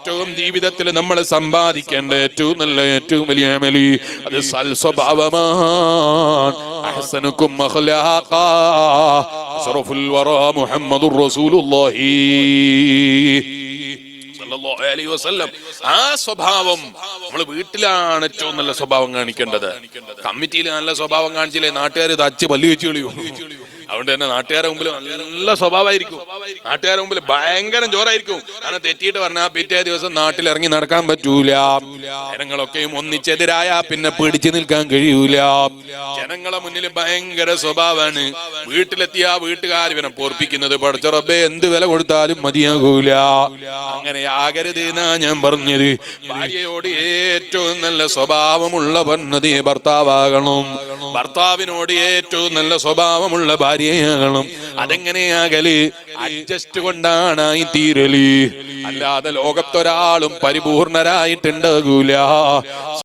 ഏറ്റവും ജീവിതത്തിൽ നമ്മൾ സമ്പാദിക്കേണ്ട ഏറ്റവും നല്ല ഏറ്റവും വലിയ അമലി അത് സൽ സ്വഭാവമാണ്. അഹ്സനുക്കും അഖ്ലാഖാ അശ്റഫുൽ വറാ മുഹമ്മദുർ റസൂലുള്ളാഹി സല്ലല്ലാഹു അലൈഹി വസല്ലം. ആ സ്വഭാവം നമ്മൾ വീട്ടിലാണ് ഏറ്റവും നല്ല സ്വഭാവം കാണിക്കേണ്ടത്. കമ്മിറ്റിയിൽ നല്ല സ്വഭാവം കാണിച്ചില്ലേ നാട്ടുകാർ തച്ച് പല്ലു വെച്ച് കളിയോ. അതുകൊണ്ട് തന്നെ നാട്ടുകാരുടെ മുമ്പിൽ നല്ല സ്വഭാവമായിരിക്കും, നാട്ടുകാരുടെ മുമ്പിൽ ഭയങ്കര ജോറായിരിക്കും. കാരണം തെറ്റിയിട്ട് പറഞ്ഞാൽ പിറ്റേ ദിവസം നാട്ടിൽ ഇറങ്ങി നടക്കാൻ പറ്റൂല. ജനങ്ങളൊക്കെയും ഒന്നിച്ചെതിരായ പിന്നെ പിടിച്ചു നിൽക്കാൻ കഴിയൂല. ജനങ്ങളെ മുന്നിൽ ഭയങ്കര സ്വഭാവമാണ്. വീട്ടിലെത്തിയ വീട്ടുകാർ ഇവനെ പൊറപ്പിക്കുന്നത് പടച്ച റബ്ബേ എന്ത് വില കൊടുത്താലും മതിയാകൂല. അങ്ങനെ ആകരുത് എന്നാ ഞാൻ പറഞ്ഞത്. ഭാര്യയോട് ഏറ്റവും നല്ല സ്വഭാവമുള്ള പന്നതി ഭർത്താവാകണം. ഭർത്താവിനോട് ഏറ്റവും നല്ല സ്വഭാവമുള്ള ഭാര്യയാകണം. അതെങ്ങനെയാകല്? അഡ്ജസ്റ്റ് കൊണ്ടാണ് തീരല്. അല്ലാതെ ലോകത്തൊരാളും പരിപൂർണരായിട്ടുണ്ടാകൂല.